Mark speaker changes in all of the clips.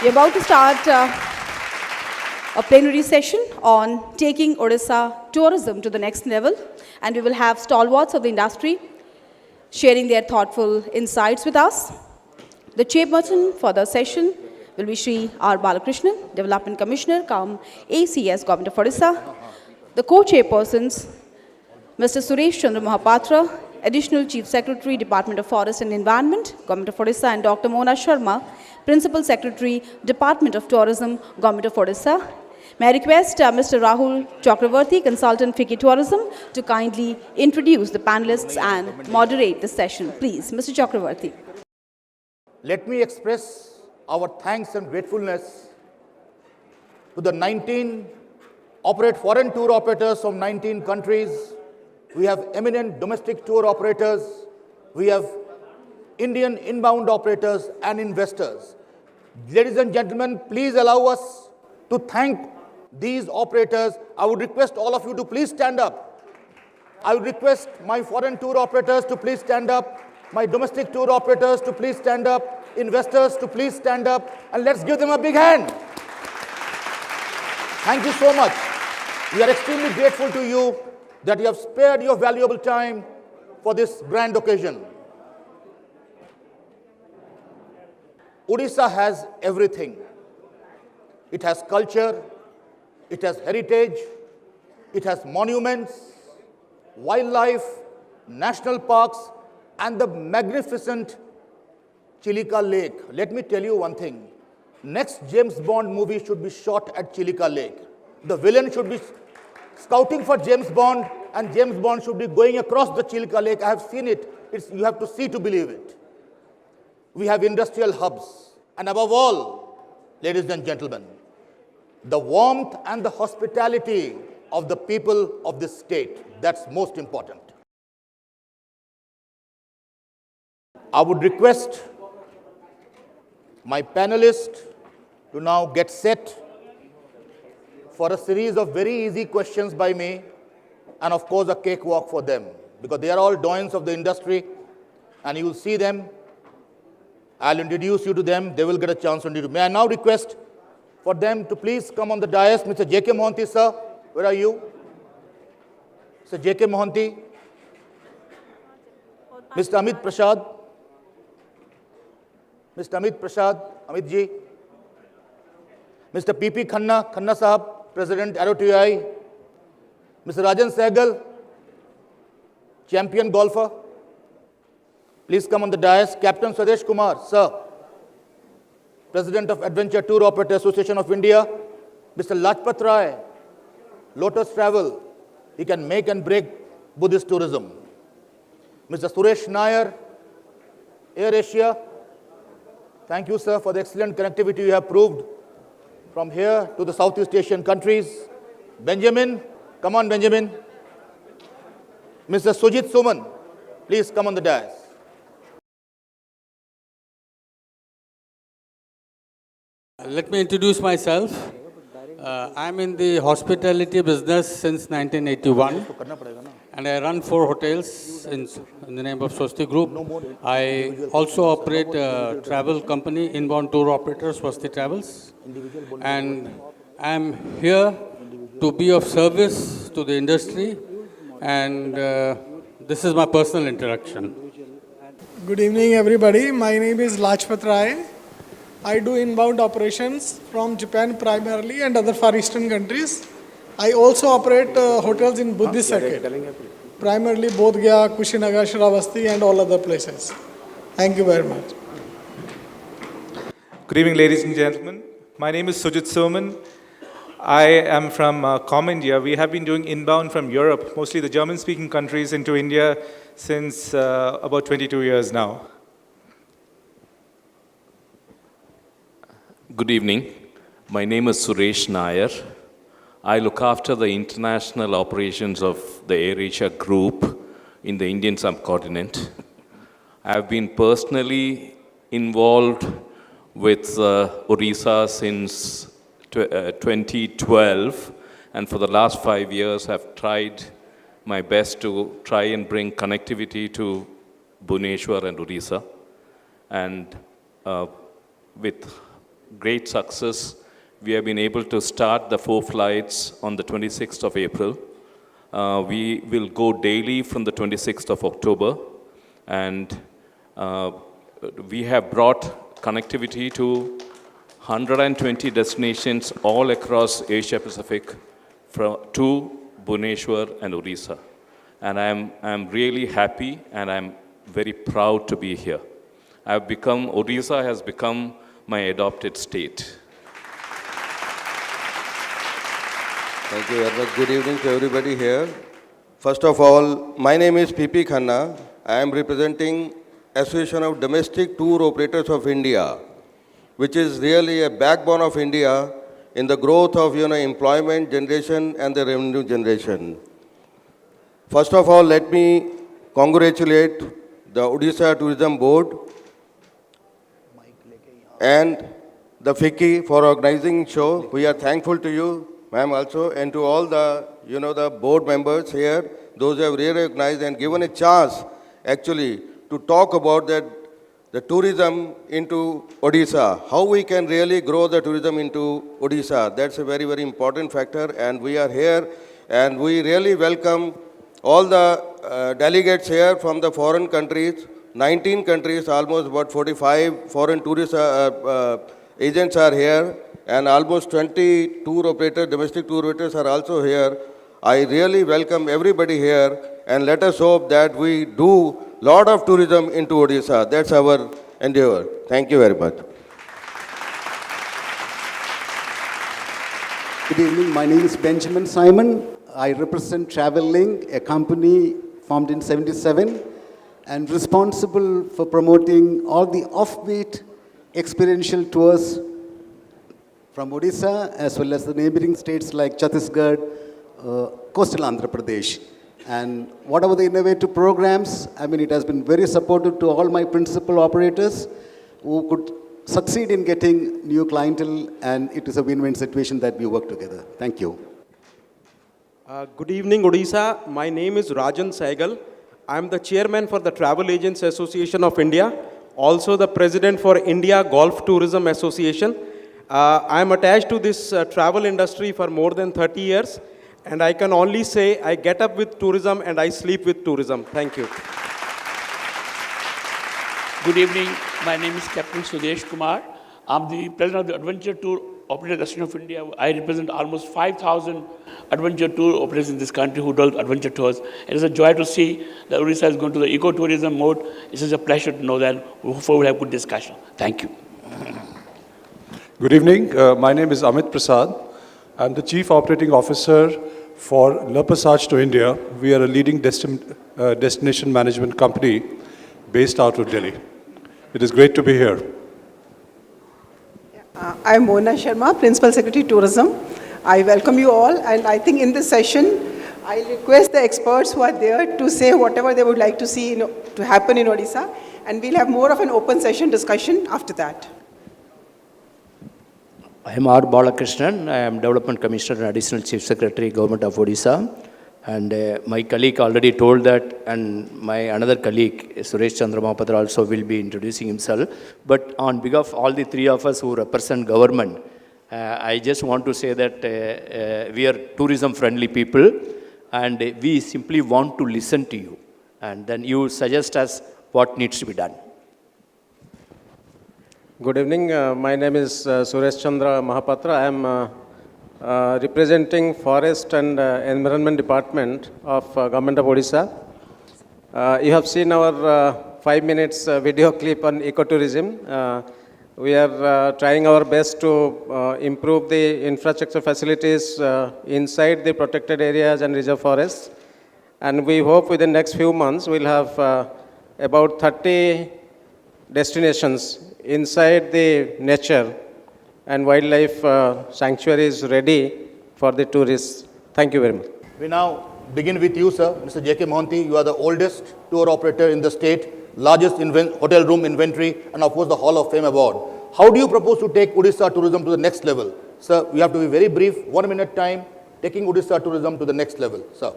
Speaker 1: We're about to start a plenary session on taking Odisha tourism to the next level, and we will have stalwarts of the industry sharing their thoughtful insights with us. The chairperson for the session will be Shri R. Balakrishnan, Development Commissioner, cum ACS, Government of Odisha. The co-chairpersons, Mr. Suresh Chandra Mahapatra, Additional Chief Secretary, Department of Forest and Environment, Government of Odisha, and Dr. Mona Sharma, Principal Secretary, Department of Tourism, Government of Odisha. May I request Mr. Rahul Chakravarti, Consultant FICCI Tourism, to kindly introduce the panelists and moderate the session. Please, Mr. Chakravarti.
Speaker 2: Let me express our thanks and gratefulness to the 19 foreign tour operators from 19 countries. We have eminent domestic tour operators. We have Indian inbound operators and investors. Ladies and gentlemen, please allow us to thank these operators. I would request all of you to please stand up. I would request my foreign tour operators to please stand up, my domestic tour operators to please stand up, investors to please stand up, and let's give them a big hand. Thank you so much. We are extremely grateful to you that you have spared your valuable time for this grand occasion. Odisha has everything. It has culture, it has heritage, it has monuments, wildlife, national parks, and the magnificent Chilika Lake. Let me tell you one thing. Next James Bond movie should be shot at Chilika Lake. The villain should be scouting for James Bond, and James Bond should be going across the Chilika Lake. I have seen it. You have to see to believe it. We have industrial hubs. And above all, ladies and gentlemen, the warmth and the hospitality of the people of this state. That's most important. I would request my panelists to now get set for a series of very easy questions by me, and of course a cakewalk for them, because they are all doyens of the industry, and you will see them. I'll introduce you to them. They will get a chance to introduce. May I now request for them to please come on the dais. Mr. J.K. Mohanty, sir, where are you? Mr. J.K. Mohanty. Mr. Amit Prasad. Mr. Amit Prasad, Amit ji. Mr. P.P. Khanna, Khanna Sahab, President, Aero TI. Mr. Rajan Sehgal, champion golfer. Please come on the dais. Captain Swadesh Kumar, sir, President of Adventure Tour Operator Association of India. Mr. Lajpat Rai, Lotus Travel. He can make and break Buddhist tourism. Mr. Suresh Nair, Air Asia. Thank you, sir, for the excellent connectivity you have proved from here to the Southeast Asian countries. Benjamin, come on, Benjamin. Mr. Sujit Suman, please come on the dais.
Speaker 3: Let me introduce myself. I'm in the hospitality business since 1981, and I run 4 hotels in the name of Swasti Group. I also operate a travel company, inbound tour operator, Swasti Travels, and I'm here to be of service to the industry, and this is my personal introduction.
Speaker 4: Good evening, everybody. My name is Lajpat Rai. I do inbound operations from Japan primarily and other Far Eastern countries. I also operate hotels in Buddhist circuit, primarily Bodh Gaya, Kushinagar, Shravasti, and all other places. Thank you very much.
Speaker 5: Good evening, ladies and gentlemen. My name is Sujit Soman. I am from Com India. We have been doing inbound from Europe, mostly the German-speaking countries, into India since about 22 years now.
Speaker 6: Good evening. My name is Suresh Nair. I look after the international operations of the AirAsia Group in the Indian subcontinent. I have been personally involved with Odisha since 2012, and for the last 5 years have tried my best to try and bring connectivity to Bhubaneshwar and Odisha. And with great success. We have been able to start the 4 flights on the 26th of April. We will go daily from the 26th of October, and we have brought connectivity to 120 destinations all across Asia Pacific to Bhubaneshwar and Odisha. And I'm really happy and I'm very proud to be here. Odisha has become my adopted state.
Speaker 7: Thank you very much. Good evening to everybody here. First of all, my name is P.P. Khanna. I am representing Association of Domestic Tour Operators of India, which is really a backbone of India in the growth of employment generation and the revenue generation. First of all, let me congratulate the Odisha Tourism Board and the FICCI for organizing show. We are thankful to you, ma'am, also, and to all the the board members here, those who have really recognized and given a chance actually to talk about that the tourism into Odisha, how we can really grow the tourism into Odisha. That's a very, very important factor, and we are here, and we really welcome all the delegates here from the foreign countries, 19 countries, almost about 45 foreign tourist agents are here, and almost 20 tour operators, domestic tour operators are also here. I really welcome everybody here, and let us hope that we do lot of tourism into Odisha. That's our endeavor. Thank you very much.
Speaker 8: Good evening. My name is Benjamin Simon. I represent Traveling, a company formed in '77 and responsible for promoting all the offbeat experiential tours from Odisha as well as the neighboring states like Chhattisgarh, coastal Andhra Pradesh. And whatever the innovative programs, it has been very supportive to all my principal operators who could succeed in getting new clientele, and it is a win-win situation that we work together. Thank you.
Speaker 9: Good evening, Odisha. My name is Rajan Saigal. I am the chairman for the Travel Agents Association of India, also the president for India Golf Tourism Association. I am attached to this travel industry for more than 30 years. And I can only say I get up with tourism and I sleep with tourism. Thank you.
Speaker 10: Good evening. My name is Captain Sudesh Kumar. I'm the president of the Adventure Tour Operator Association of India. I represent almost 5,000 adventure tour operators in this country who do adventure tours. It is a joy to see that Odisha is going to the ecotourism mode. It is a pleasure to know that. Hopefully we'll have good discussion. Thank you.
Speaker 11: Good evening. My name is Amit Prasad. I'm the Chief Operating Officer for Le Passage to India. We are a leading destination management company based out of Delhi. It is great to be here.
Speaker 12: I am Mona Sharma, Principal Secretary Tourism. I welcome you all, and I think in this session, I request the experts who are there to say whatever they would like to see to happen in Odisha, and we'll have more of an open session discussion after that.
Speaker 13: I am R. Balakrishnan. I am Development Commissioner and Additional Chief Secretary, Government of Odisha. And my colleague already told that, and my another colleague, Suresh Chandra Mahapatra, also will be introducing himself. But on behalf of all the three of us who represent government, I just want to say that we are tourism-friendly people, and we simply want to listen to you. And then you suggest us what needs to be done.
Speaker 9: Good evening. My name is Suresh Chandra Mahapatra. I am representing Forest and Environment Department of Government of Odisha. You have seen our 5 minutes video clip on ecotourism. We are trying our best to improve the infrastructure facilities inside the protected areas and reserve forests. And we hope within the next few months we'll have about 30 destinations inside the nature and wildlife sanctuaries ready for the tourists. Thank you very much.
Speaker 2: We now begin with you, sir. Mr. J.K. Mohanty, you are the oldest tour operator in the state, largest hotel room inventory, and of course the Hall of Fame award. How do you propose to take Odisha tourism to the next level? Sir, we have to be very brief, 1 minute time, taking Odisha tourism to the next level. Sir.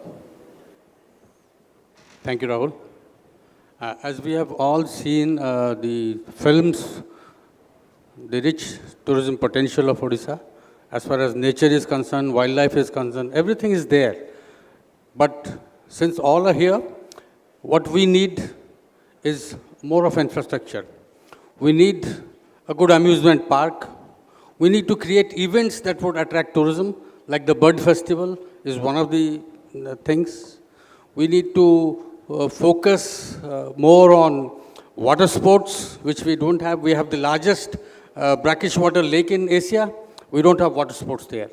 Speaker 3: Thank you, Rahul. As we have all seen the films the rich tourism potential of Odisha. As far as nature is concerned, wildlife is concerned, everything is there. But since all are here, what we need is more of infrastructure. We need a good amusement park. We need to create events that would attract tourism, like the bird festival is one of the things. We need to focus more on water sports, which we don't have. We have the largest brackish water lake in Asia. We don't have water sports there.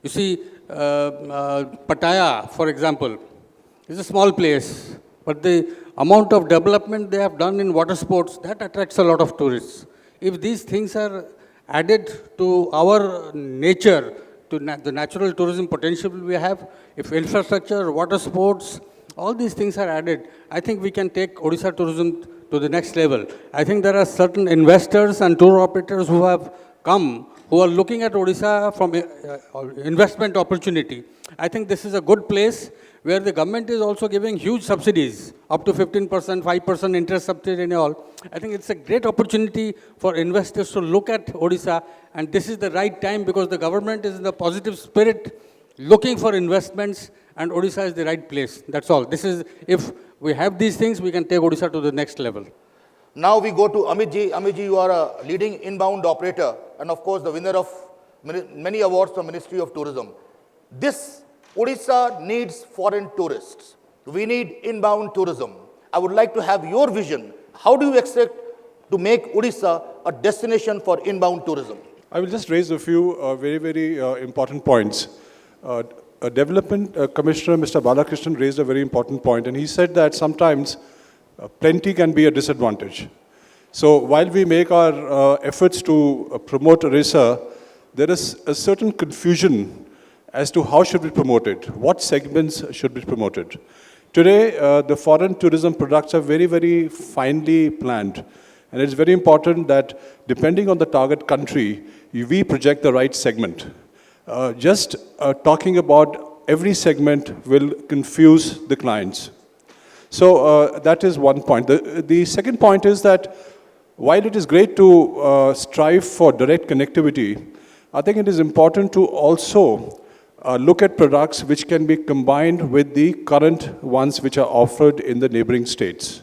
Speaker 3: You see, Pattaya, for example, is a small place, but the amount of development they have done in water sports, that attracts a lot of tourists. If these things are added to our nature, to the natural tourism potential we have, if infrastructure, water sports, all these things are added, I think we can take Odisha tourism to the next level. I think there are certain investors and tour operators who have come, who are looking at Odisha from investment opportunity. I think this is a good place where the government is also giving huge subsidies, up to 15%, 5% interest subsidy and all. I think it's a great opportunity for investors to look at Odisha, and this is the right time because the government is in the positive spirit looking for investments, and Odisha is the right place. That's all. This is, if we have these things, we can take Odisha to the next level.
Speaker 2: Now we go to Amit ji. Amit ji, you are a leading inbound operator and of course the winner of many awards from Ministry of Tourism. This Odisha needs foreign tourists. We need inbound tourism. I would like to have your vision. How do you expect to make Odisha a destination for inbound tourism?
Speaker 11: I will just raise a few very important points. Development Commissioner Mr. Balakrishnan raised a very important point, and he said that sometimes plenty can be a disadvantage. So while we make our efforts to promote Odisha, there is a certain confusion as to how should we promote it, what segments should be promoted. Today, the foreign tourism products are very finely planned, and it's very important that depending on the target country, we project the right segment. Just talking about every segment will confuse the clients. So that is one point. The second point is that while it is great to strive for direct connectivity, I think it is important to also look at products which can be combined with the current ones which are offered in the neighboring states.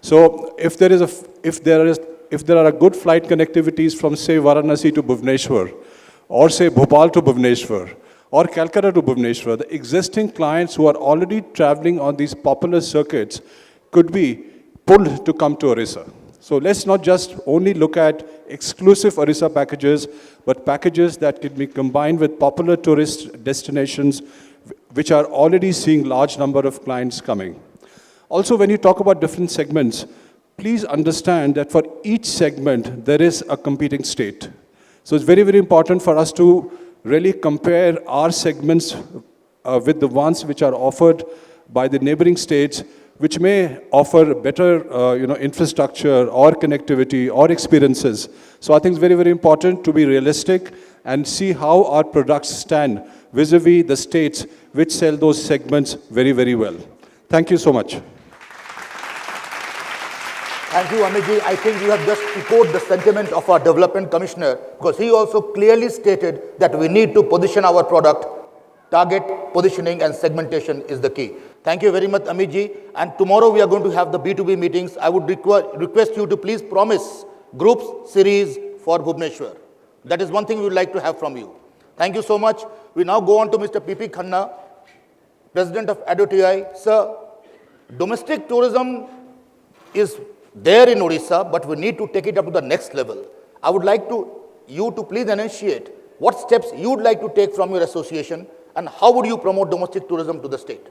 Speaker 11: So if there are good flight connectivities from, say, Varanasi to Bhubaneshwar, or say Bhopal to Bhubaneshwar, or Calcutta to Bhubaneshwar, the existing clients who are already traveling on these popular circuits could be pulled to come to Odisha. So let's not just only look at exclusive Odisha packages, but packages that can be combined with popular tourist destinations which are already seeing large number of clients coming. Also, when you talk about different segments, please understand that for each segment, there is a competing state. So it's very important for us to really compare our segments with the ones which are offered by the neighboring states, which may offer better infrastructure or connectivity or experiences. So I think it's very important to be realistic and see how our products stand vis-a-vis the states which sell those segments very well. Thank you so much.
Speaker 2: Thank you, Amit. I think you have just echoed the sentiment of our Development Commissioner, because he also clearly stated that we need to position our product. Target, positioning and segmentation is the key. Thank you very much, Amit. And tomorrow we are going to have the B2B meetings. I would request you to please promise groups series for Bhubaneshwar. That is one thing we would like to have from you. Thank you so much. We now go on to Mr. P.P. Khanna, President of ADOTI. Sir, domestic tourism is there in Odisha, but we need to take it up to the next level. I would like you to please enunciate what steps you would like to take from your association, and how would you promote domestic tourism to the state?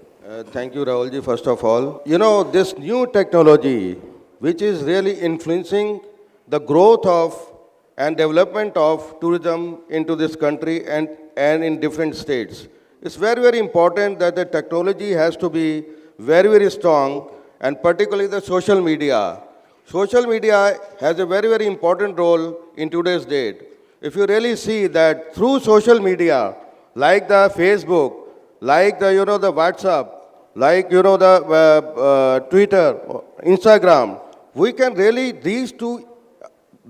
Speaker 7: Thank you, Rahulji, first of all. You know, this new technology, which is really influencing the growth of and development of tourism into this country and in different states. It's very important that the technology has to be very strong, and particularly the social media. Social media has a very important role in today's date. If you really see that through social media, like the Facebook, like the the WhatsApp, like the Twitter, Instagram, we can really reach to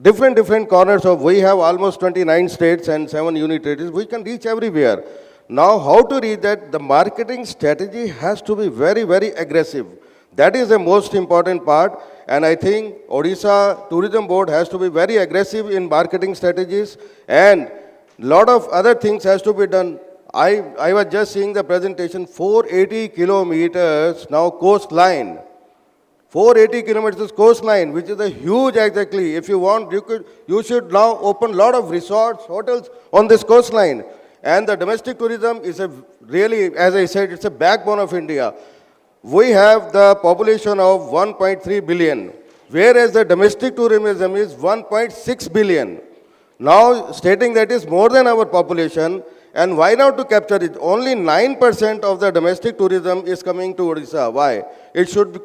Speaker 7: different corners of, we have almost 29 states and 7 union territories, we can reach everywhere. Now, how to reach that? The marketing strategy has to be very, very aggressive. That is the most important part, and I think Odisha Tourism Board has to be very aggressive in marketing strategies, and lot of other things has to be done. I was just seeing the presentation, 480 kilometers now coastline. 480 kilometers coastline, which is a huge exactly. If you want, you should now open lot of resorts, hotels on this coastline. And the domestic tourism is a really, as I said, it's a backbone of India. We have the population of 1.3 billion, whereas the domestic tourism is 1.6 billion. Now, stating that is more than our population, and why not to capture it? Only 9% of the domestic tourism is coming to Odisha. Why? It should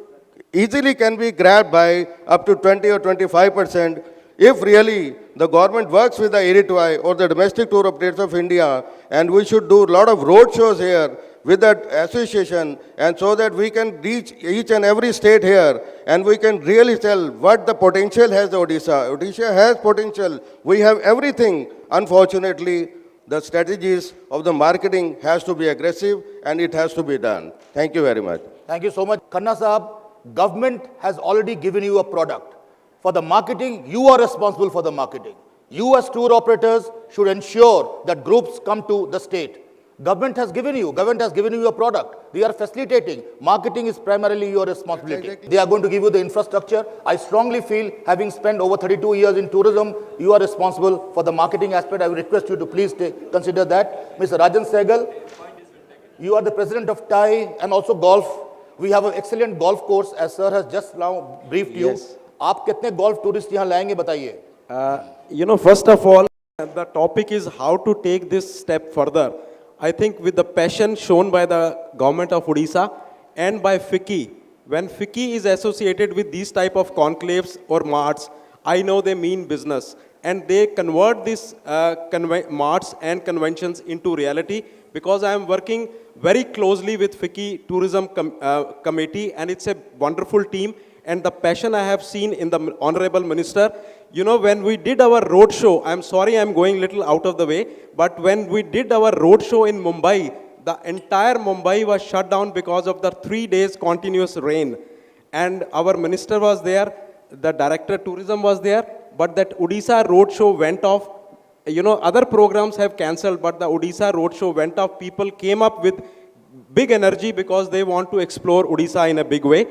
Speaker 7: easily can be grabbed by up to 20 or 25%. If really the government works with the ADTOI or the domestic tour operators of India, and we should do a lot of road shows here with that association, and so that we can reach each and every state here, and we can really tell what the potential has the Odisha. Odisha has potential. We have everything. Unfortunately, the strategies of the marketing has to be aggressive, and it has to be done. Thank you very much.
Speaker 2: Thank you so much. Khanna Sahab, government has already given you a product. For the marketing, you are responsible for the marketing. You as tour operators should ensure that groups come to the state. Government has given you a product. They are facilitating. Marketing is primarily your responsibility.
Speaker 7: Exactly.
Speaker 2: They are going to give you the infrastructure. I strongly feel, having spent over 32 years in tourism, you are responsible for the marketing aspect. I will request you to please consider that. Mr. Rajan Sehgal, you are the president of TAI and also golf. We have an excellent golf course, as sir has just now briefed you.
Speaker 14: Yes.
Speaker 2: आप कितने golf tourists यहाँ लाएंगे बताइए?
Speaker 14: First of all, the topic is how to take this step further. I think with the passion shown by the government of Odisha and by FICCI, when FICCI is associated with these type of conclaves or marts, I know they mean business. And they convert these marts and conventions into reality, because I am working very closely with FICCI Tourism Committee, and it's a wonderful team. And the passion I have seen in the Honorable Minister, when we did our road show, I'm sorry I'm going little out of the way, but when we did our road show in Mumbai, the entire Mumbai was shut down because of the 3 days continuous rain. And our minister was there, the director of tourism was there, but that Odisha road show went off. Other programs have cancelled, but the Odisha road show went off. People came up with big energy because they want to explore Odisha in a big way.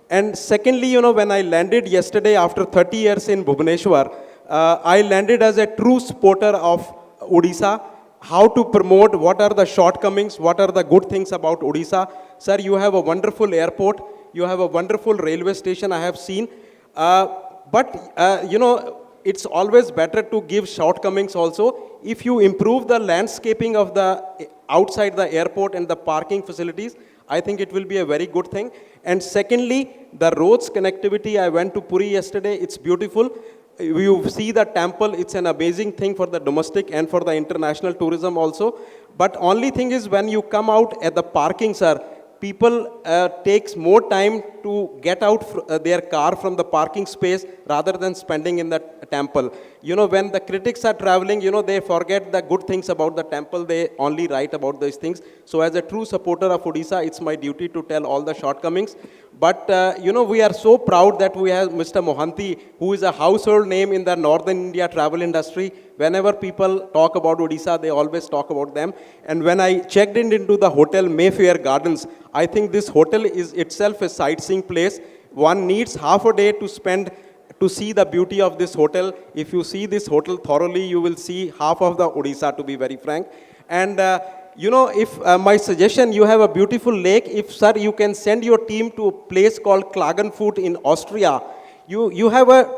Speaker 14: And secondly, when I landed yesterday after 30 years in Bhubaneshwar, I landed as a true supporter of Odisha. How to promote, what are the shortcomings, what are the good things about Odisha. Sir, you have a wonderful airport, you have a wonderful railway station I have seen. It's always better to give shortcomings also. If you improve the landscaping of the outside the airport and the parking facilities, I think it will be a very good thing. And secondly, the roads connectivity. I went to Puri yesterday. It's beautiful. You see the temple. It's an amazing thing for the domestic and for the international tourism also. But only thing is, when you come out at the parking, sir, people takes more time to get out their car from the parking space rather than spending in the temple. When the critics are traveling, they forget the good things about the temple. They only write about those things. So as a true supporter of Odisha, it's my duty to tell all the shortcomings. But, we are so proud that we have Mr. Mohanty, who is a household name in the Northern India travel industry. Whenever people talk about Odisha, they always talk about them. And when I checked into the hotel Mayfair Gardens, I think this hotel is itself a sightseeing place. One needs half a day to spend to see the beauty of this hotel. If you see this hotel thoroughly, you will see half of the Odisha, to be very frank. And if my suggestion, you have a beautiful lake. If, sir, you can send your team to a place called Klagenfurt in Austria. You have a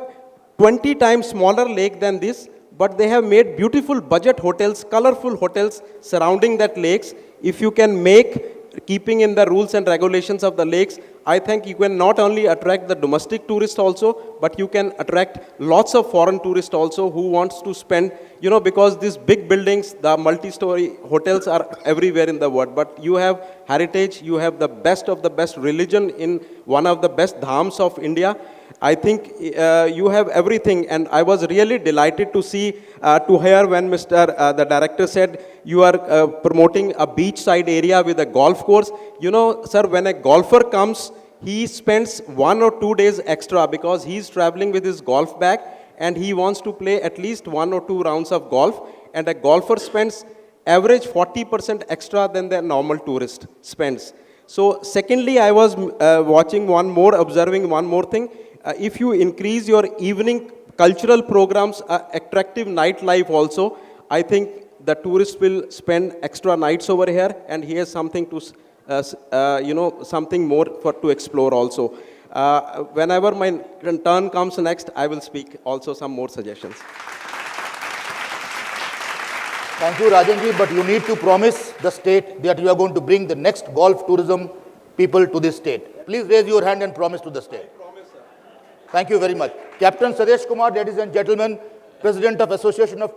Speaker 14: 20 times smaller lake than this, but they have made beautiful budget hotels, colorful hotels surrounding that lakes. If you can make, keeping in the rules and regulations of the lakes, I think you can not only attract the domestic tourist also, but you can attract lots of foreign tourists also who wants to spend, because these big buildings, the multi-story hotels are everywhere in the world. But you have heritage, you have the best of the best religion in one of the best dhams of India. I think you have everything, and I was really delighted to hear when the director said you are promoting a beachside area with a golf course. Sir, when a golfer comes, he spends 1 or 2 days extra because he's traveling with his golf bag and he wants to play at least 1 or 2 rounds of golf. And a golfer spends average 40% extra than the normal tourist spends. So secondly, I was observing one more thing. If you increase your evening cultural programs, attractive nightlife also, I think the tourist will spend extra nights over here, and he has something to, something more to explore also. Whenever my turn comes next, I will speak also some more suggestions.
Speaker 2: Thank you, Rajanji, but you need to promise the state that you are going to bring the next golf tourism people to this state. Please raise your hand and promise to the state. Thank you very much. Captain Suresh Kumar, ladies and gentlemen, President of Association of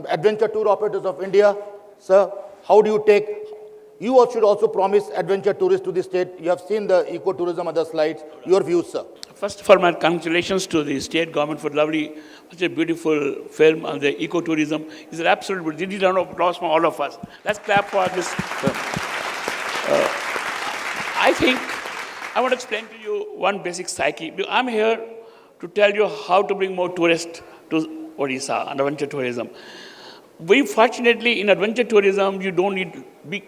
Speaker 2: Adventure Tour Operators of India. Sir, how do you take, you should also promise adventure tourists to the state. You have seen the ecotourism on the slides. Your views, sir.
Speaker 10: First of all, my congratulations to the state government for such a beautiful film on the ecotourism. It's an absolute, they need a round of applause from all of us. Let's clap for this film. I think I want to explain to you one basic psyche. I'm here to tell you how to bring more tourists to Odisha and adventure tourism. Very fortunately, in adventure tourism, you don't need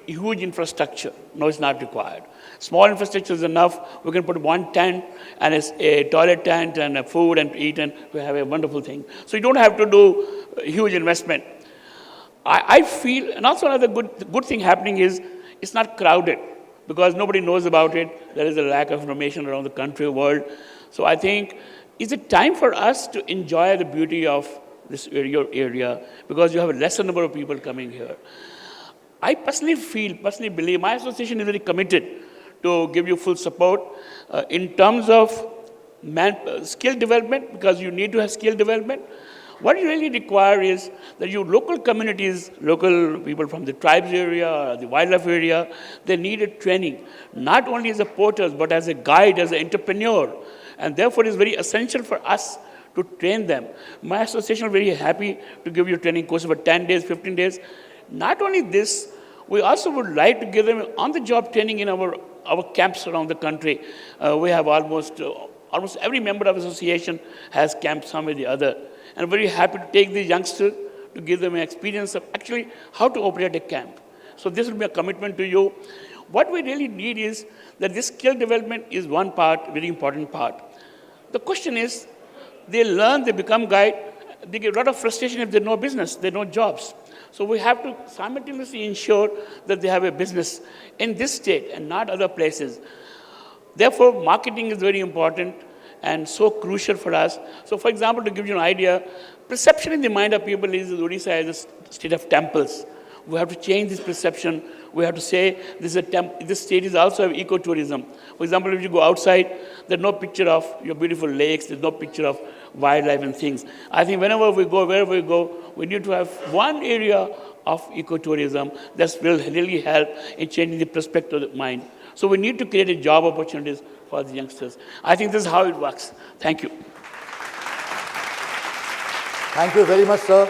Speaker 10: huge infrastructure. No, it's not required. Small infrastructure is enough. We can put one tent and a toilet tent and a food and eat, and we have a wonderful thing. So you don't have to do huge investment. I feel, and also another good thing happening is it's not crowded because nobody knows about it. There is a lack of information around the country, world. So I think it's a time for us to enjoy the beauty of this area because you have a lesser number of people coming here. I personally believe, my association is very committed to give you full support in terms of skill development, because you need to have skill development. What you really require is that your local communities, local people from the tribes area, or the wildlife area, they need a training, not only as a porters, but as a guide, as an entrepreneur. And therefore, it's very essential for us to train them. My association is very happy to give you a training course for 10 days, 15 days. Not only this, we also would like to give them on-the-job training in our camps around the country. We have almost every member of the association has camps somewhere or the other. And I'm very happy to take these youngsters to give them an experience of actually how to operate a camp. So this will be a commitment to you. What we really need is that this skill development is one part, very important part. The question is, they learn, they become guide, they get a lot of frustration if they know business, they know jobs. So we have to simultaneously ensure that they have a business in this state and not other places. Therefore, marketing is very important and so crucial for us. So for example, to give you an idea, perception in the mind of people is Odisha as a state of temples. We have to change this perception. We have to say this state is also ecotourism. For example, if you go outside, there's no picture of your beautiful lakes, there's no picture of wildlife and things. I think wherever we go, we need to have one area of ecotourism that will really help in changing the perspective of the mind. So we need to create job opportunities for the youngsters. I think this is how it works. Thank you.
Speaker 2: Thank you very much, sir.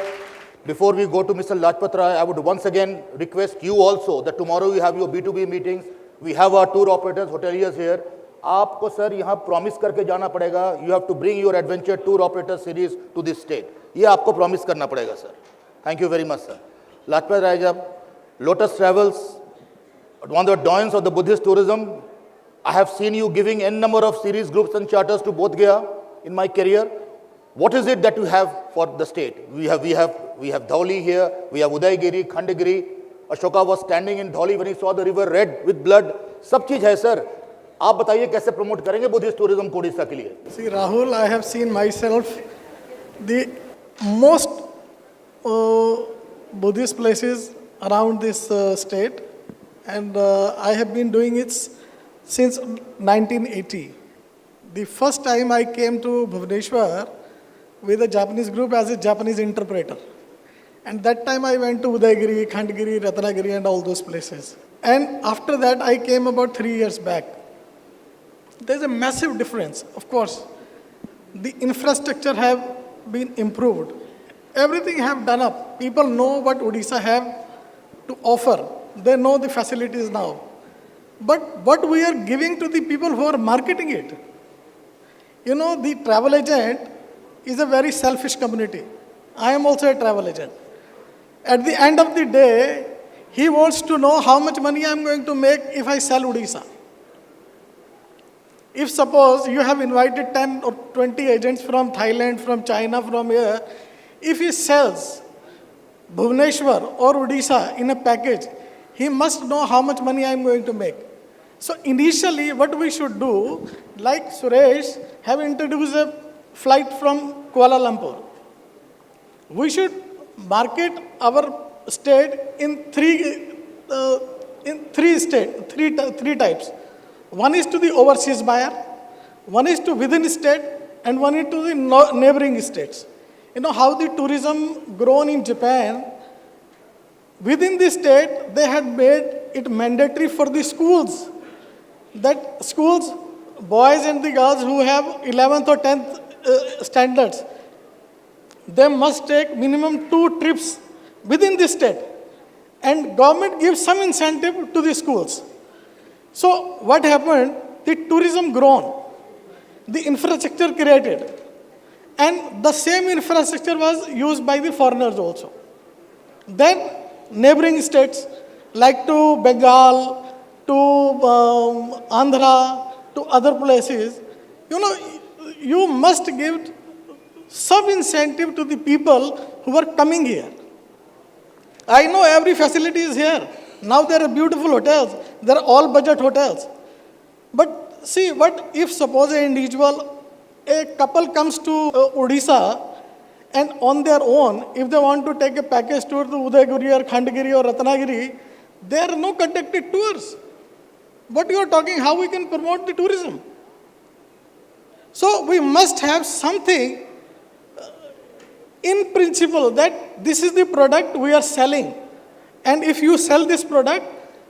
Speaker 2: Before we go to Mr. Lajpat Rai, I would once again request you also that tomorrow you have your B2B meetings. We have our tour operators, hoteliers here. आपको sir यहाँ promise करके जाना पड़ेगा. You have to bring your adventure tour operator series to this state. ये आपको promise करना पड़ेगा sir. Thank you very much, sir. Lajpat Rai Jab, Lotus Travels, one of the doyens of the Buddhist tourism. I have seen you giving n number of series, groups and charters to Bodh Gaya in my career. What is it that you have for the state? We have Dhauli here, we have Udaygiri, Khandagiri. Ashoka was standing in Dhauli when he saw the river red with blood. सब चीज है sir. आप बताइए कैसे promote करेंगे Buddhist tourism को उड़ीसा के लिए?
Speaker 4: See, Rahul, I have seen myself the most Buddhist places around this state, and I have been doing it since 1980. The first time I came to Bhubaneshwar with a Japanese group as a Japanese interpreter. And that time I went to Udaygiri, Khandgiri, Ratnagiri and all those places. And after that I came about 3 years back. There's a massive difference. Of course, the infrastructure have been improved. Everything have done up. People know what Odisha have to offer. They know the facilities now. But what we are giving to the people who are marketing it, you know, the travel agent is a very selfish community. I am also a travel agent. At the end of the day, he wants to know how much money I am going to make if I sell Odisha. If suppose you have invited 10 or 20 agents from Thailand, from China, from here, if he sells Bhubaneshwar or Odisha in a package, he must know how much money I am going to make. So initially what we should do, like Suresh have introduced a flight from Kuala Lumpur. We should market our state in three types. One is to the overseas buyer, one is to within state, and one is to the neighboring states. You know how the tourism grown in Japan. Within the state, they had made it mandatory for the schools, that schools, boys and the girls who have 11th or 10th standards, they must take minimum 2 trips within the state. And government gives some incentive to the schools. So what happened? The tourism grown, the infrastructure created, and the same infrastructure was used by the foreigners also. Then neighboring states like to Bengal, to Andhra, to other places, you know, you must give some incentive to the people who are coming here. I know every facility is here. Now there are beautiful hotels. There are all budget hotels. But see, what if suppose an individual, a couple comes to Odisha and on their own, if they want to take a package tour to Udaygiri or Khandgiri or Ratnagiri, there are no conducted tours. What you are talking, how we can promote the tourism? So we must have something in principle that this is the product we are selling. And if you sell this product,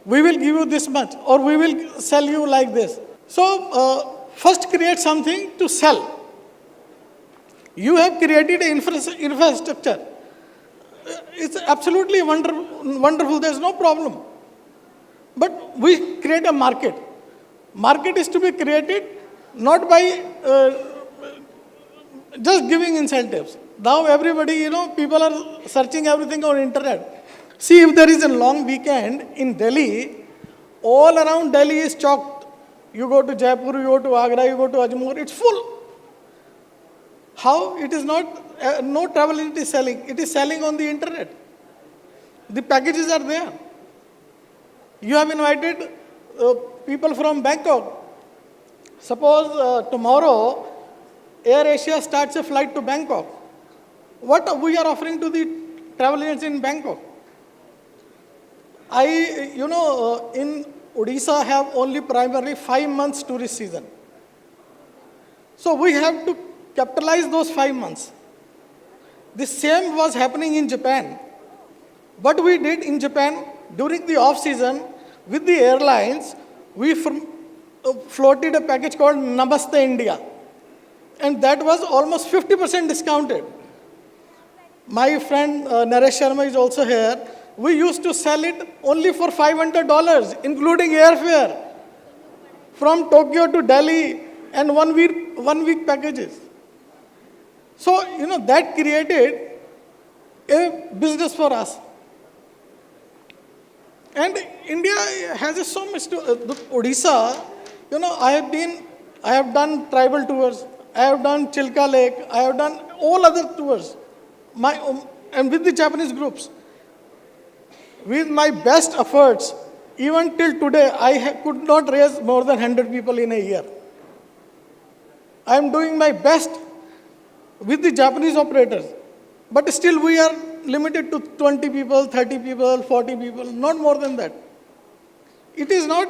Speaker 4: we will give you this much or we will sell you like this. So first create something to sell. You have created an infrastructure. It's absolutely wonderful. There's no problem. But we create a market. Market is to be created not by just giving incentives. Now everybody, you know, people are searching everything on internet. See, if there is a long weekend in Delhi, all around Delhi is chalked. You go to Jaipur, you go to Agra, you go to Ajmer, it's full. How? It is not, no travel agent is selling. It is selling on the internet. The packages are there. You have invited people from Bangkok. Suppose tomorrow Air Asia starts a flight to Bangkok. What we are offering to the travel agents in Bangkok? In Odisha have only primarily 5 months tourist season. So we have to capitalize those 5 months. The same was happening in Japan. What we did in Japan during the off season with the airlines, we floated a package called Namaste India. And that was almost 50% discounted. My friend Naresh Sharma is also here. We used to sell it only for $500, including airfare, from Tokyo to Delhi and 1 week packages. So, you know, that created a business for us. And India has so much to, Odisha, you know, I have done tribal tours, I have done Chilka Lake, I have done all other tours, and with the Japanese groups. With my best efforts, even till today, I could not raise more than 100 people in a year. I am doing my best with the Japanese operators, but still we are limited to 20 people, 30 people, 40 people, not more than that. It is not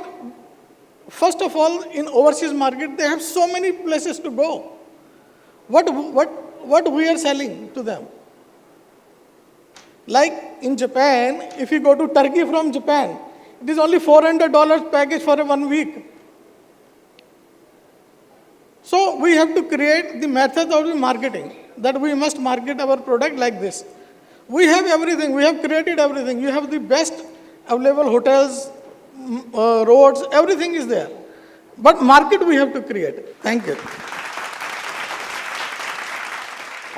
Speaker 4: First of all, in overseas market, they have so many places to go. What we are selling to them? Like in Japan, if you go to Turkey from Japan, it is only $400 package for 1 week. So we have to create the method of the marketing, that we must market our product like this. We have everything, we have created everything. You have the best available hotels, roads, everything is there. But market we have to create. Thank you.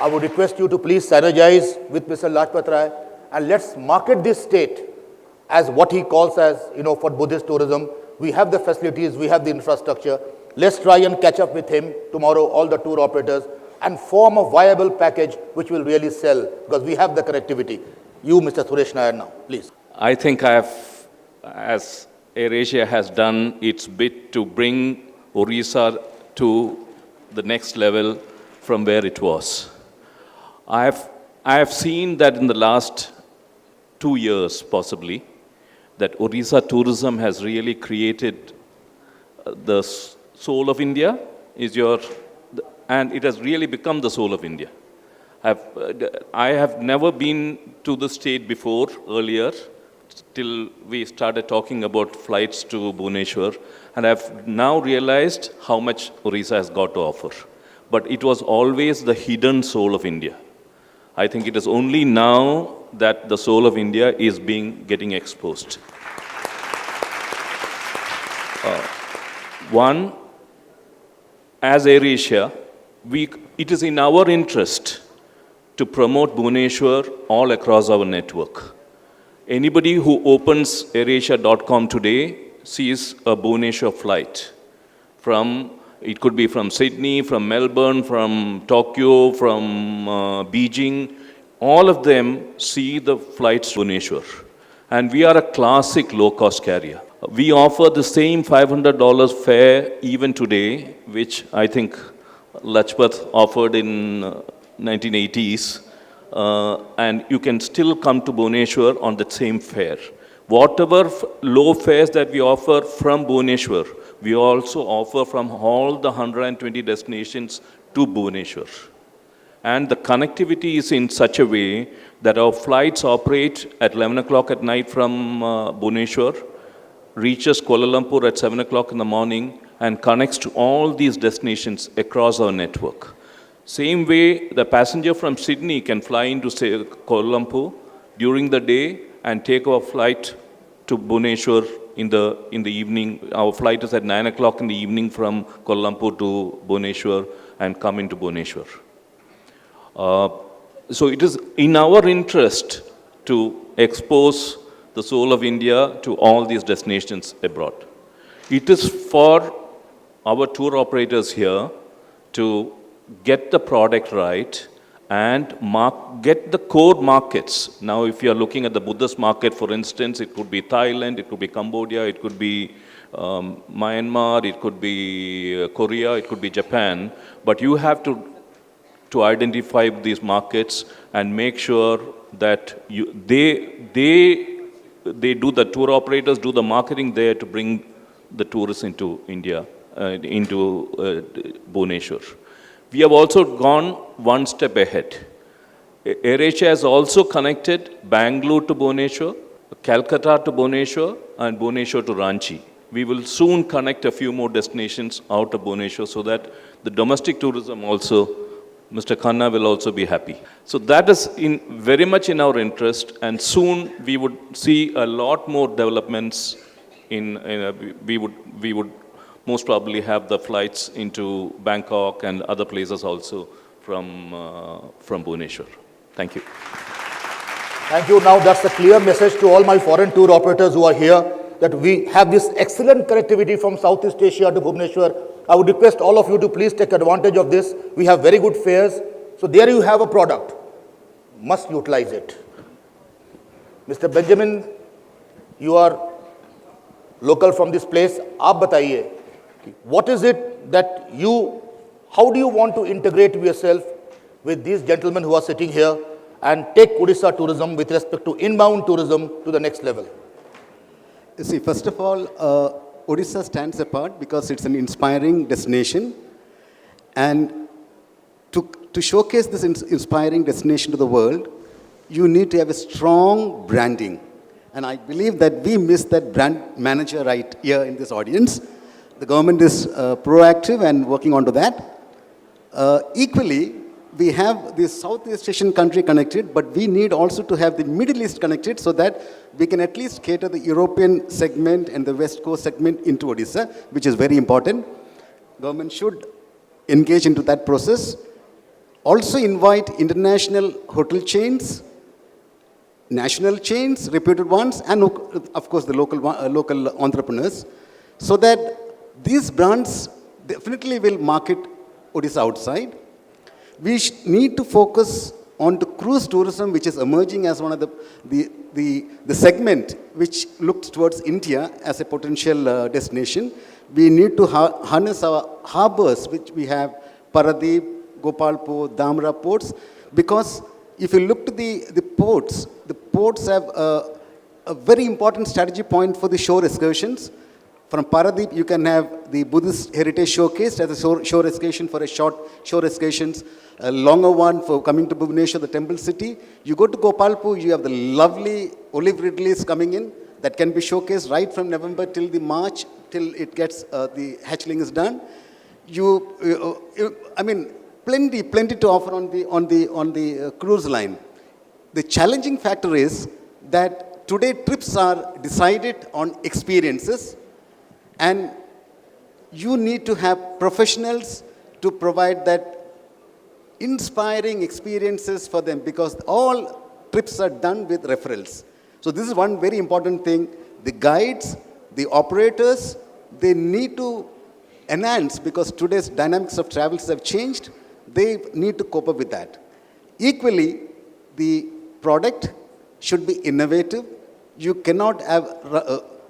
Speaker 2: I would request you to please synergize with Mr. Lajpat Rai and let's market this state as what he calls as, for Buddhist tourism. We have the facilities, we have the infrastructure. Let's try and catch up with him tomorrow, all the tour operators, and form a viable package which will really sell because we have the connectivity. You, Mr. Suresh Nair, now, please.
Speaker 6: I think as AirAsia has done its bit to bring Odisha to the next level from where it was. I have seen that in the last 2 years, possibly, that Odisha Tourism has really created the soul of India, and it has really become the soul of India. I have never been to the state before, earlier, till we started talking about flights to Bhubaneshwar, and I've now realized how much Odisha has got to offer. But it was always the hidden soul of India. I think it is only now that the soul of India is getting exposed. One, as AirAsia, it is in our interest to promote Bhubaneshwar all across our network. Anybody who opens airasia.com today sees a Bhubaneshwar flight. It could be from Sydney, from Melbourne, from Tokyo, from Beijing. All of them see the flights to Bhubaneshwar. And we are a classic low-cost carrier. We offer the same $500 fare even today, which I think Lajpat offered in 1980s. And you can still come to Bhubaneshwar on the same fare. Whatever low fares that we offer from Bhubaneshwar, we also offer from all the 120 destinations to Bhubaneshwar. And the connectivity is in such a way that our flights operate at 11 o'clock at night from Bhubaneshwar, reaches Kuala Lumpur at 7 o'clock in the morning, and connects to all these destinations across our network. Same way, the passenger from Sydney can fly into Kuala Lumpur during the day and take our flight to Bhubaneshwar in the evening. Our flight is at 9 o'clock in the evening from Kuala Lumpur to Bhubaneshwar and come into Bhubaneshwar. So it is in our interest to expose the soul of India to all these destinations abroad. It is for our tour operators here to get the product right and get the core markets. Now, if you are looking at the Buddhist market, for instance, it could be Thailand, it could be Cambodia, it could be Myanmar, it could be Korea, it could be Japan. But you have to identify these markets and make sure that they do, the tour operators do the marketing there to bring the tourists into India, into Bhubaneshwar. We have also gone one step ahead. AirAsia has also connected Bangalore to Bhubaneshwar, Calcutta to Bhubaneshwar, and Bhubaneshwar to Ranchi. We will soon connect a few more destinations out of Bhubaneshwar so that the domestic tourism also, Mr. Khanna will also be happy. So that is very much in our interest, and soon we would see a lot more developments. We would most probably have the flights into Bangkok and other places also from Bhubaneshwar. Thank you.
Speaker 2: Thank you. Now that's a clear message to all my foreign tour operators who are here, that we have this excellent connectivity from Southeast Asia to Bhubaneshwar. I would request all of you to please take advantage of this. We have very good fares. So there you have a product. Must utilize it. Mr. Benjamin, you are local from this place. Aap bataiye, what is it that how do you want to integrate yourself with these gentlemen who are sitting here and take Odisha tourism with respect to inbound tourism to the next level?
Speaker 8: You see, first of all, Odisha stands apart because it's an inspiring destination. And to showcase this inspiring destination to the world, you need to have a strong branding. And I believe that we missed that brand manager right here in this audience. The government is proactive and working on to that. Equally, we have the Southeast Asian country connected, but we need also to have the Middle East connected so that we can at least cater the European segment and the West Coast segment into Odisha, which is very important. Government should engage into that process. Also invite international hotel chains, national chains, reputed ones, and of course the local entrepreneurs, so that these brands definitely will market Odisha outside. We need to focus on the cruise tourism, which is emerging as one of the segment which looks towards India as a potential destination. We need to harness our harbors, which we have Paradeep, Gopalpur, Dhamra ports, because if you look to the ports have a very important strategy point for the shore excursions. From Paradeep, you can have the Buddhist heritage showcased as a shore excursion for a short shore excursions, a longer one for coming to Bhubaneshwar, the temple city. You go to Gopalpur, you have the lovely olive ridleys coming in that can be showcased right from November till the March, till it gets, the hatchling is done. I mean, plenty to offer on the cruise line. The challenging factor is that today trips are decided on experiences, and you need to have professionals to provide that inspiring experiences for them, because all trips are done with referrals. So this is one very important thing. The guides, the operators, they need to enhance, because today's dynamics of travels have changed. They need to cope up with that. Equally, the product should be innovative. You cannot have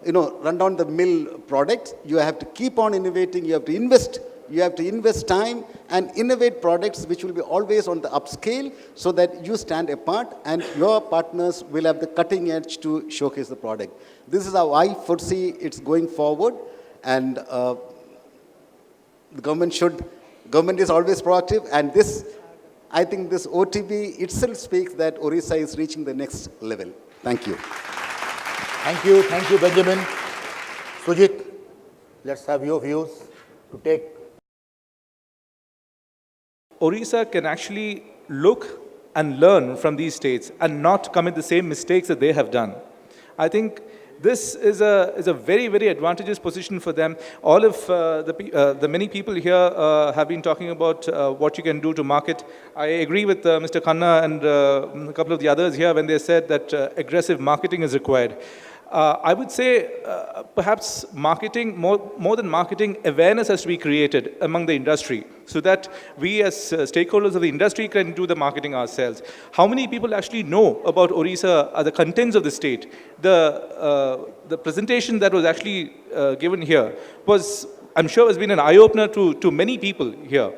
Speaker 8: run down the mill products. You have to keep on innovating. You have to invest. You have to invest time and innovate products which will be always on the upscale, so that you stand apart and your partners will have the cutting edge to showcase the product. This is how I foresee it's going forward, and the government is always proactive, and this, I think this OTB itself speaks that Odisha is reaching the next level. Thank you.
Speaker 2: Thank you, Benjamin. Sujit, let's have your views to take.
Speaker 5: Odisha can actually look and learn from these states and not commit the same mistakes that they have done. I think this is a very, very advantageous position for them. All of the many people here have been talking about what you can do to market. I agree with Mr. Khanna and a couple of the others here when they said that aggressive marketing is required. I would say perhaps marketing, more than marketing, awareness has to be created among the industry, so that we as stakeholders of the industry can do the marketing ourselves. How many people actually know about Odisha, the contents of the state? The presentation that was actually given here was, I'm sure, has been an eye-opener to many people here.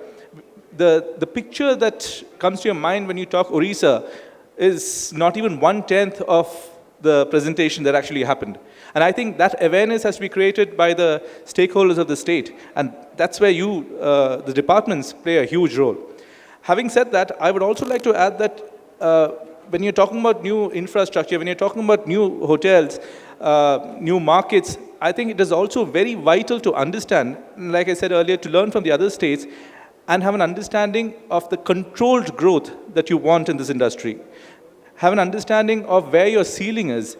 Speaker 5: The picture that comes to your mind when you talk Odisha is not even 1/10 of the presentation that actually happened. And I think that awareness has to be created by the stakeholders of the state. And that's where you, the departments, play a huge role. Having said that, I would also like to add that when you're talking about new infrastructure, when you're talking about new hotels, new markets, I think it is also very vital to understand, like I said earlier, to learn from the other states and have an understanding of the controlled growth that you want in this industry. Have an understanding of where your ceiling is,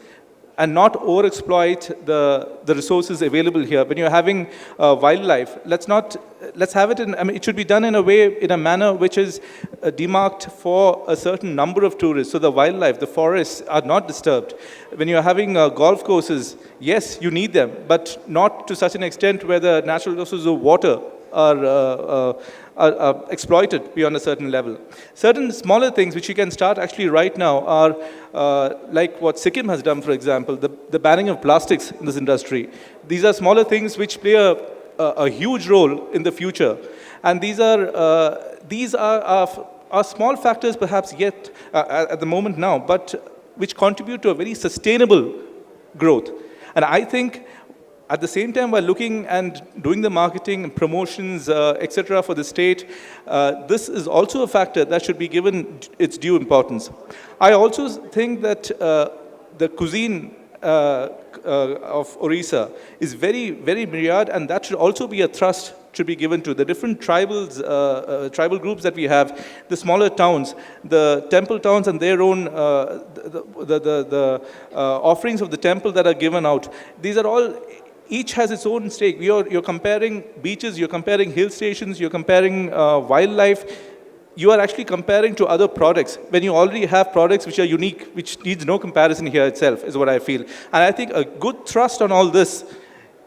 Speaker 5: and not overexploit the resources available here. When you're having wildlife, let's have it in, I mean, it should be done in a way, in a manner which is demarked for a certain number of tourists, so the wildlife, the forests are not disturbed. When you're having golf courses, yes, you need them, but not to such an extent where the natural resources of water are exploited beyond a certain level. Certain smaller things which you can start actually right now are like what Sikkim has done, for example, the banning of plastics in this industry. These are smaller things which play a huge role in the future. And these are small factors perhaps yet at the moment now, but which contribute to a very sustainable growth. And I think at the same time, while looking and doing the marketing and promotions, etc., for the state, this is also a factor that should be given its due importance. I also think that the cuisine of Odisha is very, very myriad, and that should also be a thrust should be given to the different tribals, tribal groups that we have, the smaller towns, the temple towns, and their own offerings of the temple that are given out. These are all. Each has its own stake. You're comparing beaches, you're comparing hill stations, you're comparing wildlife. You are actually comparing to other products when you already have products which are unique, which needs no comparison here itself, is what I feel. And I think a good thrust on all this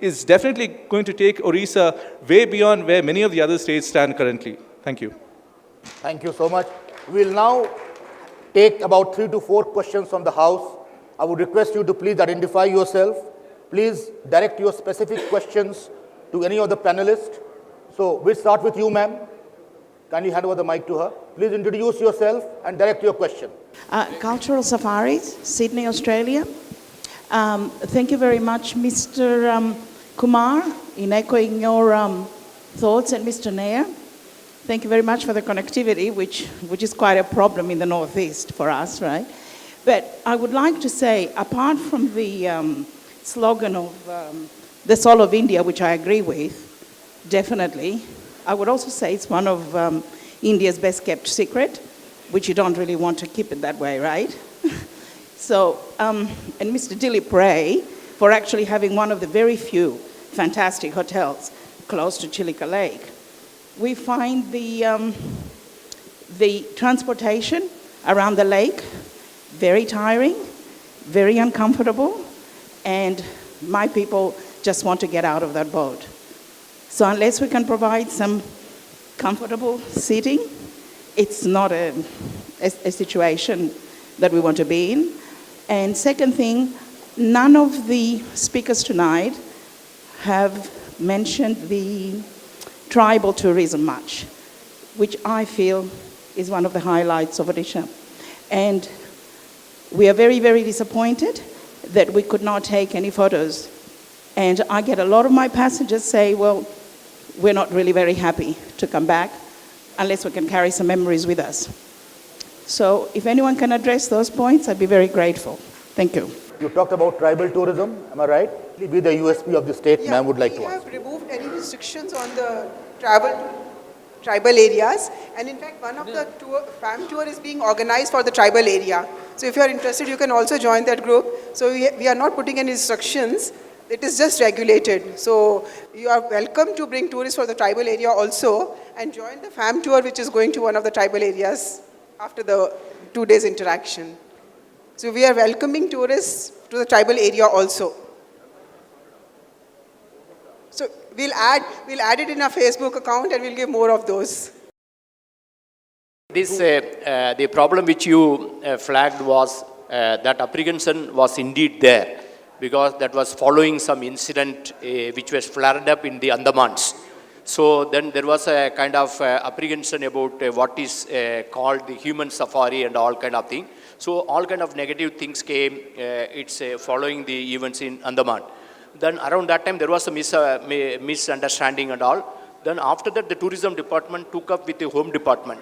Speaker 5: is definitely going to take Odisha way beyond where many of the other states stand currently. Thank you.
Speaker 2: Thank you so much. We'll now take about 3 to 4 questions from the House. I would request you to please identify yourself. Please direct your specific questions to any of the panelists. So we'll start with you, ma'am. Kindly hand over the mic to her. Please introduce yourself and direct your question.
Speaker 15: Cultural Safaris, Sydney, Australia. Thank you very much, Mr. Kumar, in echoing your thoughts, and Mr. Nair. Thank you very much for the connectivity, which is quite a problem in the Northeast for us, right? But I would like to say, apart from the slogan of the soul of India, which I agree with, definitely, I would also say it's one of India's best kept secret, which you don't really want to keep it that way, right? So, and Mr. Dilip Ray, for actually having one of the very few fantastic hotels close to Chilika Lake. We find the transportation around the lake very tiring, very uncomfortable, and my people just want to get out of that boat. So unless we can provide some comfortable seating, it's not a situation that we want to be in. And second thing, none of the speakers tonight have mentioned the tribal tourism much, which I feel is one of the highlights of Odisha. And we are very, very disappointed that we could not take any photos. And I get a lot of my passengers say, well, we're not really very happy to come back unless we can carry some memories with us. So if anyone can address those points, I'd be very grateful. Thank you.
Speaker 2: You talked about tribal tourism, am I right? Be the USP of the state, ma'am would like to ask.
Speaker 12: We have removed any restrictions on the travel to tribal areas, and in fact one of the FAM tour is being organized for the tribal area. So if you are interested, you can also join that group. So we are not putting any restrictions. It is just regulated. So you are welcome to bring tourists for the tribal area also and join the FAM tour, which is going to one of the tribal areas after the 2 days interaction. So we are welcoming tourists to the tribal area also. So we'll add it in our Facebook account and we'll give more of those.
Speaker 13: This, the problem which you flagged was that apprehension was indeed there, because that was following some incident which was flared up in the Andamans. So then there was a kind of apprehension about what is called the human safari and all kind of thing. So all kind of negative things came, it's following the events in Andaman. Then around that time there was a misunderstanding and all. Then after that the tourism department took up with the home department.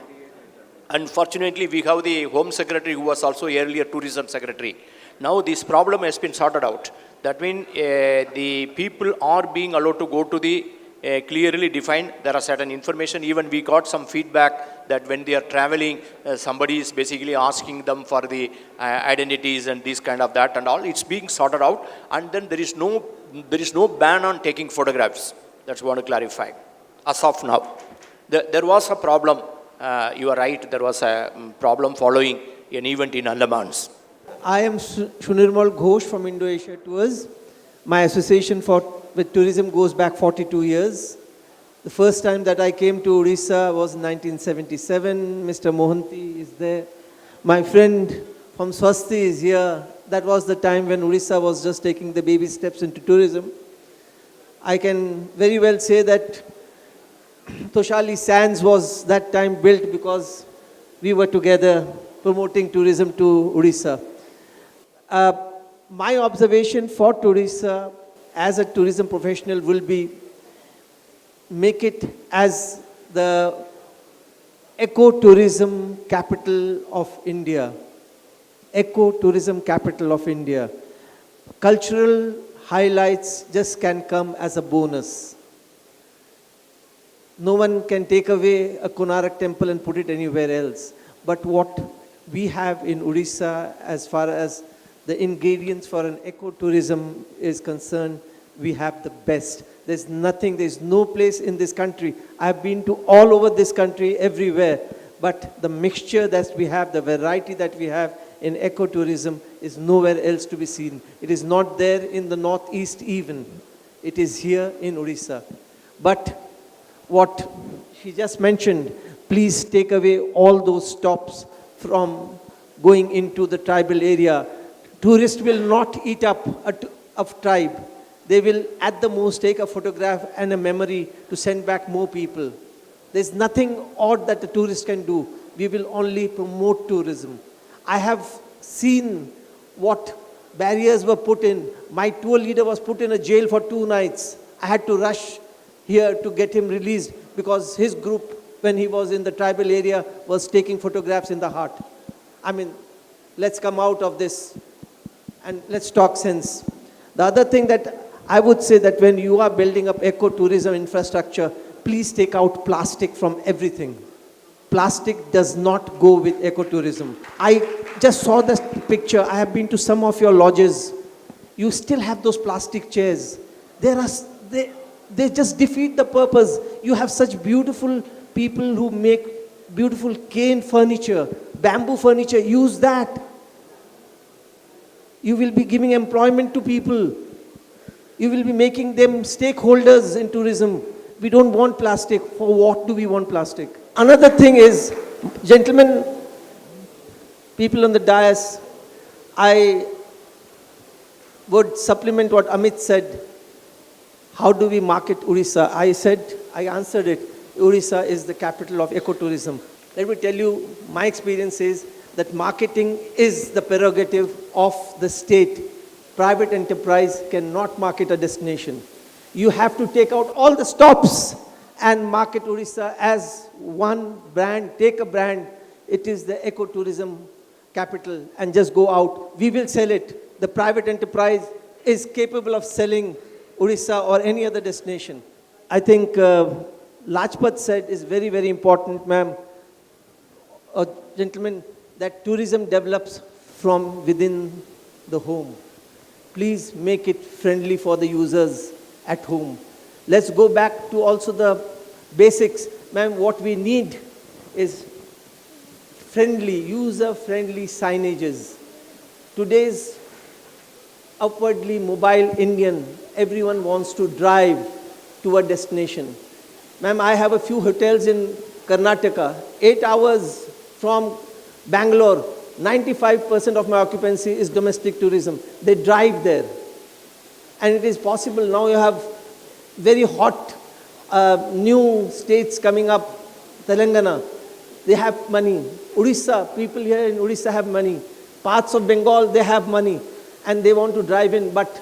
Speaker 13: Unfortunately we have the home secretary who was also earlier tourism secretary. Now this problem has been sorted out. That means the people are being allowed to go to the clearly defined. There are certain information. Even we got some feedback that when they are traveling, somebody is basically asking them for the identities and this kind of that and all. It's being sorted out. And then there is no ban on taking photographs. That's what I want to clarify. As of now, there was a problem. You are right. There was a problem following an event in Andamans.
Speaker 16: I am Shunirmal Ghosh from Indo-Asia Tours. My association with tourism goes back 42 years. The first time that I came to Odisha was in 1977. Mr. Mohanty is there. My friend from Swasti is here. That was the time when Odisha was just taking the baby steps into tourism. I can very well say that Toshali Sands was that time built because we were together promoting tourism to Odisha. My observation for Odisha as a tourism professional will be make it as the eco-tourism capital of India. Eco-tourism capital of India. Cultural highlights just can come as a bonus. No one can take away a Konarak temple and put it anywhere else. But what we have in Odisha as far as the ingredients for an ecotourism is concerned, we have the best. There's nothing, there's no place in this country. I've been to all over this country, everywhere. But the mixture that we have, the variety that we have in ecotourism is nowhere else to be seen. It is not there in the northeast even. It is here in Odisha. But what she just mentioned, please take away all those stops from going into the tribal area. Tourists will not eat up a tribe. They will at the most take a photograph and a memory to send back more people. There's nothing odd that the tourist can do. We will only promote tourism. I have seen what barriers were put in. My tour leader was put in a jail for 2 nights. I had to rush here to get him released because his group, when he was in the tribal area, was taking photographs in the heart. I mean, let's come out of this and let's talk sense. The other thing that I would say that when you are building up ecotourism infrastructure, please take out plastic from everything. Plastic does not go with ecotourism. I just saw this picture. I have been to some of your lodges. You still have those plastic chairs. They just defeat the purpose. You have such beautiful people who make beautiful cane furniture, bamboo furniture. Use that. You will be giving employment to people. You will be making them stakeholders in tourism. We don't want plastic. For what do we want plastic? Another thing is, gentlemen, people on the dais, I would supplement what Amit said. How do we market Odisha? I answered it. Odisha is the capital of ecotourism. Let me tell you, my experience is that marketing is the prerogative of the state. Private enterprise cannot market a destination. You have to take out all the stops and market Odisha as one brand. Take a brand. It is the ecotourism capital and just go out. We will sell it. The private enterprise is capable of selling Odisha or any other destination. I think Lajpat said is very, very important, ma'am. Gentlemen, that tourism develops from within the home. Please make it friendly for the users at home. Let's go back to also the basics. Ma'am, what we need is friendly, user-friendly signages. Today's upwardly mobile Indian, everyone wants to drive to a destination. Ma'am, I have a few hotels in Karnataka, 8 hours from Bangalore. 95% of my occupancy is domestic tourism. They drive there. And it is possible now you have very hot new states coming up, Telangana. They have money. Odisha, people here in Odisha have money. Parts of Bengal, they have money. And they want to drive in. But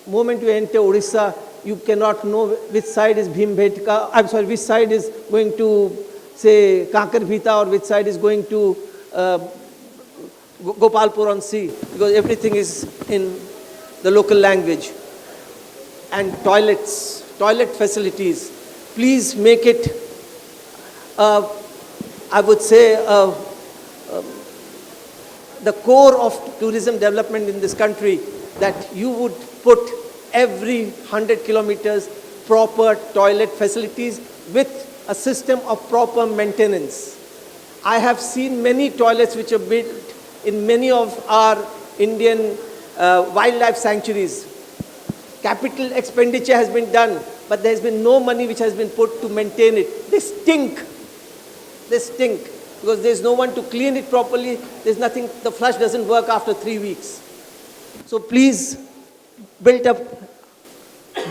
Speaker 16: the moment you enter Odisha, you cannot know which side is Bhimbhetka, I'm sorry, which side is going to, say, Kankarbhita, or which side is going to Gopalpur on sea, because everything is in the local language. And toilets, toilet facilities, please make it, I would say, the core of tourism development in this country, that you would put every 100 kilometers proper toilet facilities with a system of proper maintenance. I have seen many toilets which are built in many of our Indian wildlife sanctuaries. Capital expenditure has been done, but there has been no money which has been put to maintain it. They stink. They stink because there's no one to clean it properly. There's nothing, the flush doesn't work after 3 weeks. So please build up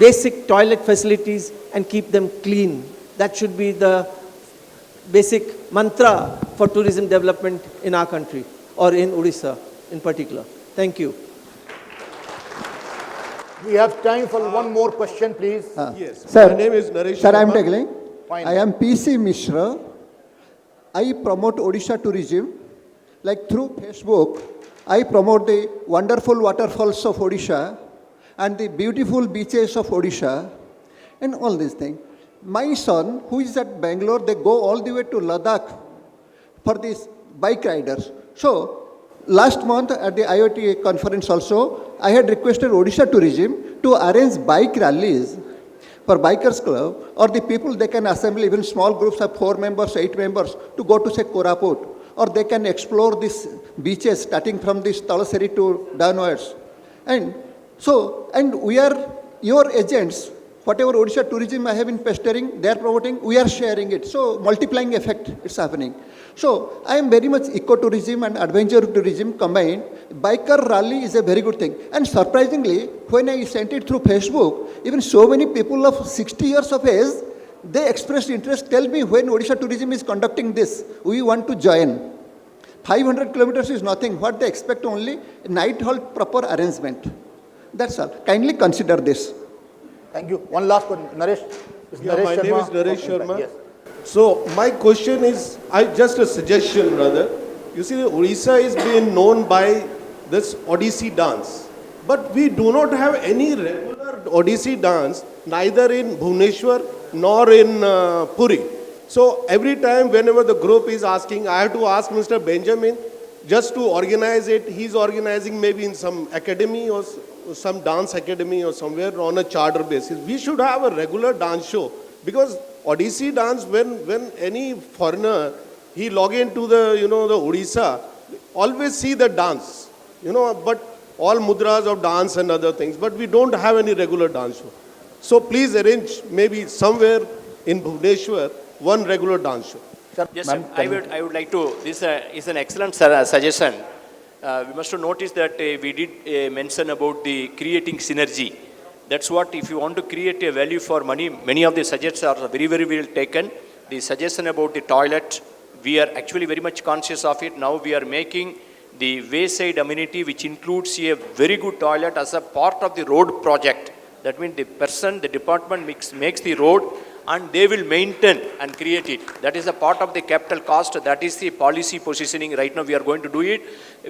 Speaker 16: basic toilet facilities and keep them clean. That should be the basic mantra for tourism development in our country, or in Odisha in particular. Thank you.
Speaker 2: We have time for one more question, please.
Speaker 17: Yes.
Speaker 8: Sir,
Speaker 17: My name is Naresh
Speaker 8: Sir, I am
Speaker 17: Sharma.
Speaker 8: tackling.
Speaker 2: Fine.
Speaker 8: I am PC Mishra. I promote Odisha Tourism. Like through Facebook, I promote the wonderful waterfalls of Odisha and the beautiful beaches of Odisha and all these things. My son, who is at Bangalore, they go all the way to Ladakh for these bike riders. So, last month at the IoT conference also, I had requested Odisha Tourism to arrange bike rallies for bikers club, or the people they can assemble even small groups of 4 members, 8 members to go to say Koraput, or they can explore these beaches starting from this Talaseri to downwards. And so, and we are your agents. Whatever Odisha Tourism I have been pestering, they are promoting, we are sharing it. So, multiplying effect is happening. So, I am very much ecotourism and adventure tourism combined. Biker rally is a very good thing. And surprisingly, when I sent it through Facebook, even so many people of 60 years of age, they expressed interest, tell me when Odisha Tourism is conducting this, we want to join. 500 kilometers is nothing. What they expect only, night halt proper arrangement. That's all. Kindly consider this.
Speaker 2: Thank you. One last one, Naresh.
Speaker 17: My name is Naresh Sharma.
Speaker 2: Yes.
Speaker 17: So my question is, just a suggestion rather. You see, Odisha is being known by this Odissi dance. But we do not have any regular Odissi dance, neither in Bhubaneshwar nor in Puri. So every time whenever the group is asking, I have to ask Mr. Benjamin just to organize it. He's organizing maybe in some academy or some dance academy or somewhere on a charter basis. We should have a regular dance show, because Odissi dance, when any foreigner, he log into the, the Odisha, always see the dance, but all mudras of dance and other things, but we don't have any regular dance show. So please arrange maybe somewhere in Bhubaneshwar, one regular dance show.
Speaker 13: Yes, sir. I would like to, this is an excellent suggestion. We must notice that we did mention about the creating synergy. That's what, if you want to create a value for money, many of the suggestions are very, very well taken. The suggestion about the toilet, we are actually very much conscious of it. Now we are making the wayside amenity, which includes a very good toilet as a part of the road project. That means the department makes the road, and they will maintain and create it. That is a part of the capital cost. That is the policy positioning. Right now we are going to do it.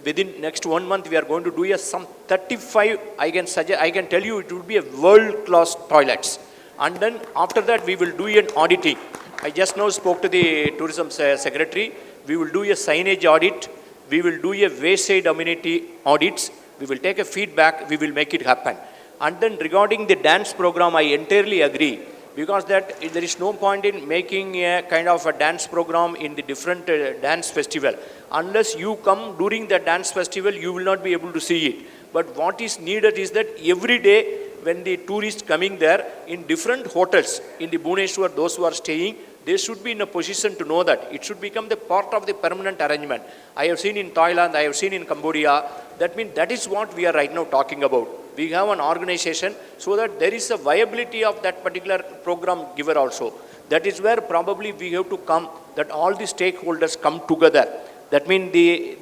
Speaker 13: Within next 1 month we are going to do some 35, I can tell you it will be a world-class toilets. And then after that we will do an auditing. I just now spoke to the tourism secretary. We will do a signage audit. We will do a wayside amenity audits. We will take a feedback. We will make it happen. And then regarding the dance program, I entirely agree. Because that there is no point in making a kind of a dance program in the different dance festival. Unless you come during the dance festival, you will not be able to see it. But what is needed is that every day when the tourists coming there in different hotels, in the Bhubaneshwar, those who are staying, they should be in a position to know that. It should become the part of the permanent arrangement. I have seen in Thailand, I have seen in Cambodia. That means that is what we are right now talking about. We have an organization so that there is a viability of that particular program giver also. That is where probably we have to come, that all the stakeholders come together. That means the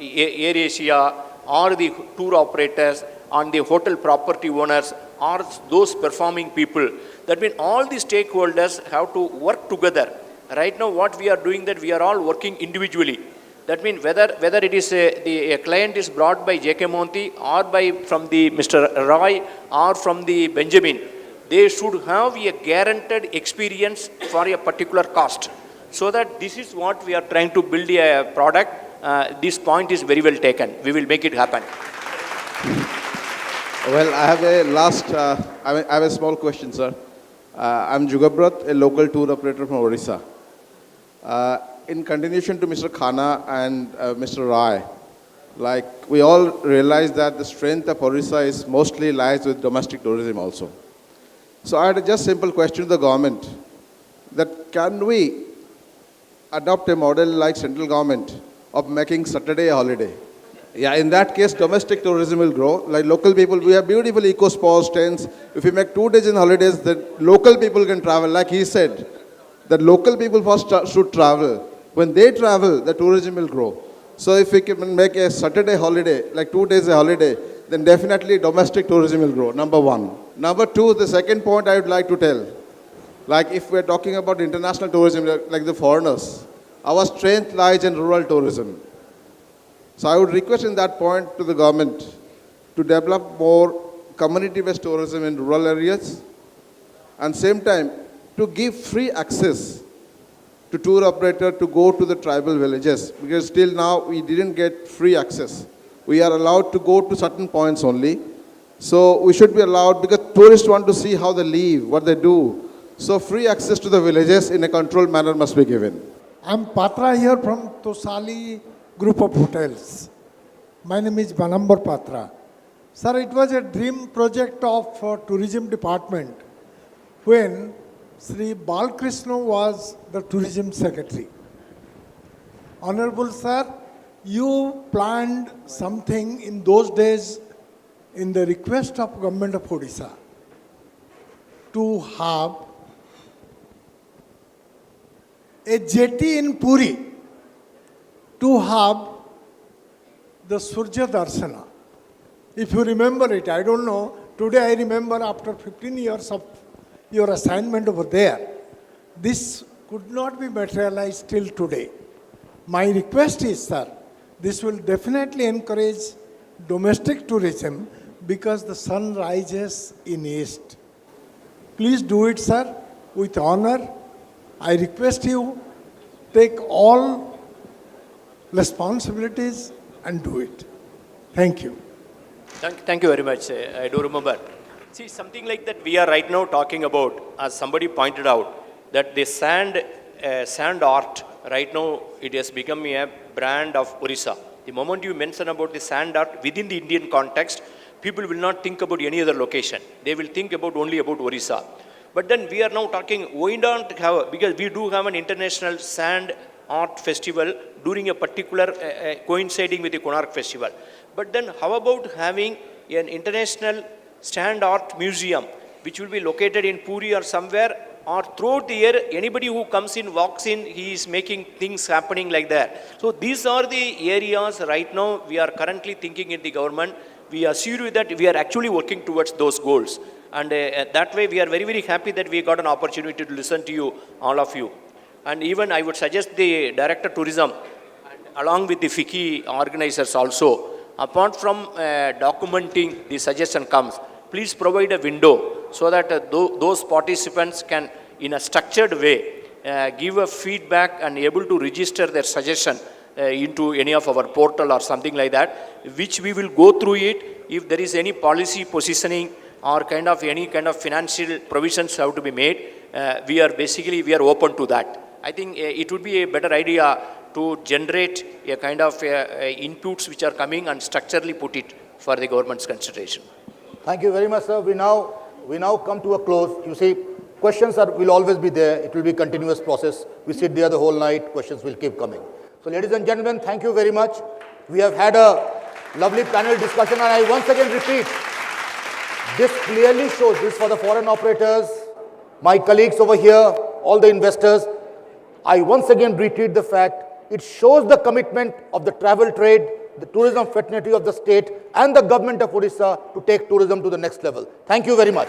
Speaker 13: AirAsia or the tour operators and the hotel property owners or those performing people. That means all the stakeholders have to work together. Right now what we are doing, that we are all working individually. That means whether it is a client is brought by J.K. Monti or from the Mr. Roy or from the Benjamin, they should have a guaranteed experience for a particular cost. So that this is what we are trying to build a product. This point is very well taken. We will make it happen.
Speaker 18: Well, I have a I have a small question, sir. I'm Jugabrat, a local tour operator from Odisha. In continuation to Mr. Khana and Mr. Rai, like we all realize that the strength of Odisha mostly lies with domestic tourism also. So I had a just simple question to the government, that can we adopt a model like central government of making Saturday a holiday? Yeah, in that case, domestic tourism will grow. Like local people, we have beautiful eco-spas, tents. If we make 2 days in holidays, then local people can travel. Like he said, that local people first should travel. When they travel, the tourism will grow. So if we can make a Saturday holiday, like 2 days a holiday, then definitely domestic tourism will grow, number one. Number two, the second point I would like to tell, like if we're talking about international tourism, like the foreigners, our strength lies in rural tourism. So I would request in that point to the government to develop more community-based tourism in rural areas, and same time to give free access to tour operator to go to the tribal villages, because till now we didn't get free access. We are allowed to go to certain points only. So we should be allowed, because tourists want to see how they live, what they do. So free access to the villages in a controlled manner must be given.
Speaker 19: I'm Patra here from Tosali Group of Hotels. My name is Banambar Patra. Sir, it was a dream project of tourism department when Sri Balkrishna was the tourism secretary. Honorable Sir, you planned something in those days in the request of Government of Odisha to have a jetty in Puri, to have the Surya Darshana. If you remember it, I don't know, today I remember after 15 years of your assignment over there, this could not be materialized till today. My request is, sir, this will definitely encourage domestic tourism because the sun rises in east. Please do it, sir, with honor. I request you, take all responsibilities and do it. Thank you.
Speaker 20: Thank you very much. I do remember. See, something like that we are right now talking about, as somebody pointed out, that the sand art, right now it has become a brand of Odisha. The moment you mention about the sand art within the Indian context, people will not think about any other location. They will think about only about Odisha. But then we are now talking, why don't have, because we do have an international sand art festival during a particular, coinciding with the Konark festival. But then how about having an international sand art museum, which will be located in Puri or somewhere, or throughout the year, anybody who comes in, walks in, he is making things happening like that. So these are the areas right now we are currently thinking in the government. We assure you that we are actually working towards those goals. And that way we are very, very happy that we got an opportunity to listen to you, all of you. And even I would suggest the Director Tourism, and along with the FICCI organizers also, apart from documenting the suggestion comes, please provide a window so that those participants can, in a structured way, give a feedback and able to register their suggestion into any of our portal or something like that, which we will go through it. If there is any policy positioning or any kind of financial provisions have to be made, we are open to that. I think it would be a better idea to generate a kind of inputs which are coming and structurally put it for the government's consideration.
Speaker 2: Thank you very much, sir. We now come to a close. You see, questions will always be there. It will be a continuous process. We sit there the whole night. Questions will keep coming. So, ladies and gentlemen, thank you very much. We have had a lovely panel discussion, and I once again repeat, this clearly shows, this for the foreign operators, my colleagues over here, all the investors. I once again repeat the fact, it shows the commitment of the travel trade, the tourism fraternity of the state and the government of Odisha to take tourism to the next level. Thank you very much.